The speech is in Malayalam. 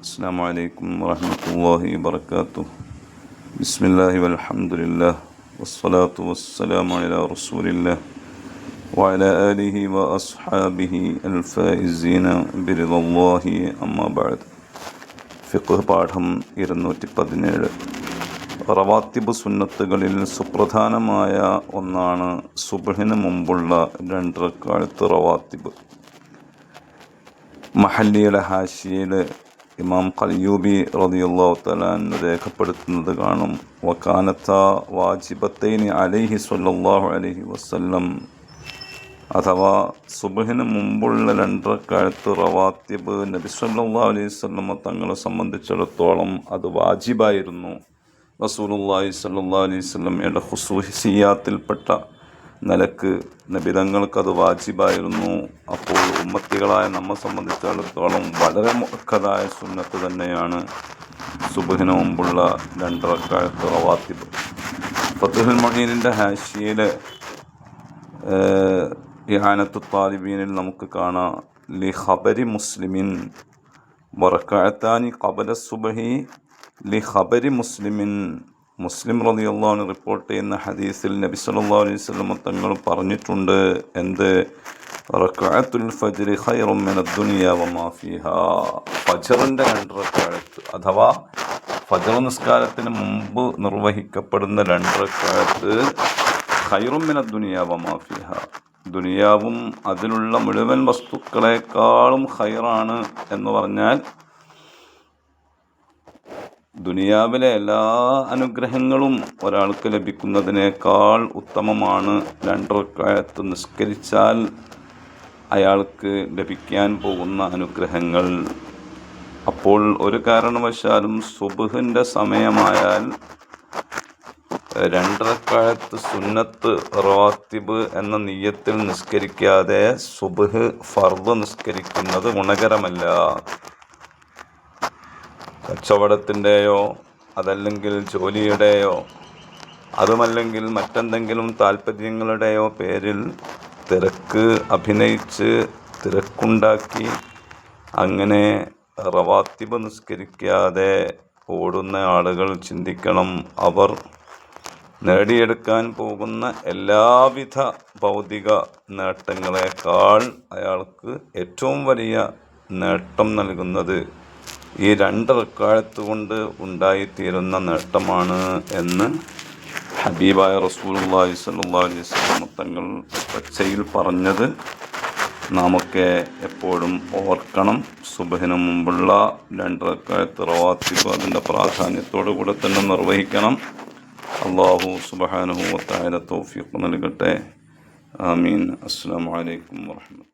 അസ്സലാമു അലൈക്കും വറഹ്മത്തുള്ളാഹി വബറകാതുഹു. ബിസ്മില്ലാഹി വൽഹംദുലില്ലാഹ് വസ്സലാത്തു വസ്സലാമു അലാ റസൂലില്ലാഹ് വഅലാ ആലിഹി വഅസ്ഹാബിഹി അൽഫായിസീന ബിറിദല്ലാഹി അമ്മാ ബഅദ്. ഫിഖ് പാഠം 217. റവാത്തിബ് സുന്നത്തുകളിൽ സുപ്രധാനമായ ഒന്നാണ് സുബ്ഹിന് മുമ്പുള്ള 2 റക്അത്ത് റവാത്തിബ്. മഹല്ലിയുടെ ഹാഷിയയിൽ ഇമാം ഖൽയൂബി റളിയല്ലാഹു തആല അൻഹു രേഖപ്പെടുത്തുന്നത് കാണും. വകാനത വാജിബത്തൈനി അലൈഹി സ്വല്ലല്ലാഹു അലൈഹി വസല്ലം, അഥവാ സുബ്ഹിന് മുമ്പുള്ള 2 റക്അത്ത് റവാത്തിബ് നബി സ്വല്ലല്ലാഹു അലൈഹി വസല്ലം തങ്ങളെ സംബന്ധിച്ചിടത്തോളം അത് വാജിബായിരുന്നു. റസൂലുള്ളാഹി സ്വല്ലല്ലാഹു അലൈഹി വസല്ലമയുടെ ഖുസൂസിയാത്തിൽപ്പെട്ട നിലക്ക് നബിതങ്ങൾക്കത് വാജിബായിരുന്നു. അപ്പോൾ ഉമ്മത്തികളായ നമ്മെ സംബന്ധിച്ചിടത്തോളം വളരെ മുഅക്കദായ സുന്നത്ത് തന്നെയാണ് സുബ്ഹിന് മുമ്പുള്ള 2 റക്അത്ത് റവാത്തിബ്. ഫത്ഹുൽ മുഈനിൻ്റെ ഹാഷിയയിൽ ഇആനത്തു താലിബീനിൽ നമുക്ക് കാണാം, ലി ഖബരി മുസ്ലിമിൻ വറക്അത്താനി ഖബല സുബ്ഹി ലി ഖബരി മുസ്ലിമിൻ. മുസ്ലിം റളിയല്ലാഹു അൻഹു റിപ്പോർട്ട് ചെയ്യുന്ന ഹദീസിൽ നബി സല്ലല്ലാഹു അലൈഹി വസല്ലം തങ്ങൾ പറഞ്ഞിട്ടുണ്ട്, എന്ത്? റക്അത്തുൽ ഫജ്രി ഖൈറും മിനദ് ദുനിയ വമാ ഫീഹാ. ഫജ്റിൻ്റെ 2 റക്അത്ത് അഥവാ ഫജ്ർ നിസ്കാരത്തിന് മുമ്പ് നിർവഹിക്കപ്പെടുന്ന 2 റക്അത്ത് ഖൈറും മിനദ് ദുനിയ വമാ ഫീഹാ, ദുനിയാവും അതിലുള്ള മുഴുവൻ വസ്തുക്കളെക്കാളും ഖൈറാണ് എന്ന് പറഞ്ഞാൽ ദുനിയാവിലെ എല്ലാ അനുഗ്രഹങ്ങളും ഒരാൾക്ക് ലഭിക്കുന്നതിനേക്കാൾ ഉത്തമമാണ് 2 റക്അത്ത് നിസ്കരിച്ചാൽ അയാൾക്ക് ലഭിക്കാൻ പോകുന്ന അനുഗ്രഹങ്ങൾ. അപ്പോൾ ഒരു കാരണവശാലും സുബ്ഹിൻ്റെ സമയമായാൽ 2 റക്അത്ത് സുന്നത്ത് റവാത്തിബ് എന്ന നിയ്യത്തിൽ നിസ്കരിക്കാതെ സുബ്ഹ് ഫർദ് നിസ്കരിക്കുന്നത് ഗുണകരമല്ല. കച്ചവടത്തിൻ്റെയോ അതല്ലെങ്കിൽ ജോലിയുടെയോ അതുമല്ലെങ്കിൽ മറ്റെന്തെങ്കിലും താല്പര്യങ്ങളുടെയോ പേരിൽ തിരക്ക് അഭിനയിച്ച് തിരക്കുണ്ടാക്കി അങ്ങനെ റവാത്തിബ് നിസ്കരിക്കാതെ ഓടുന്ന ആളുകൾ ചിന്തിക്കണം, അവർ നേടിയെടുക്കാൻ പോകുന്ന എല്ലാവിധ ഭൗതിക നേട്ടങ്ങളെക്കാൾ അയാൾക്ക് ഏറ്റവും വലിയ നേട്ടം നൽകുന്നത് ഈ 2 റക്അത്ത് കൊണ്ട് ഉണ്ടായിത്തീരുന്ന നേട്ടമാണ് എന്ന് ഹബീബായ റസൂലുള്ളാഹി സ്വല്ലല്ലാഹു അലൈഹി വസല്ലം തങ്ങൾ പച്ചയിൽ പറഞ്ഞത് നാമൊക്കെ എപ്പോഴും ഓർക്കണം. സുബ്ഹിന് മുമ്പുള്ള 2 റക്അത്ത് റവാത്തിബ് അതിൻ്റെ പ്രാധാന്യത്തോടു കൂടെ തന്നെ നിർവഹിക്കണം. അല്ലാഹു സുബ്ഹാനഹു വ തആല തൗഫീഖ് നൽകട്ടെ. ആമീൻ. അസ്സലാമു അലൈക്കും വറഹ്മത്തുള്ളാഹി.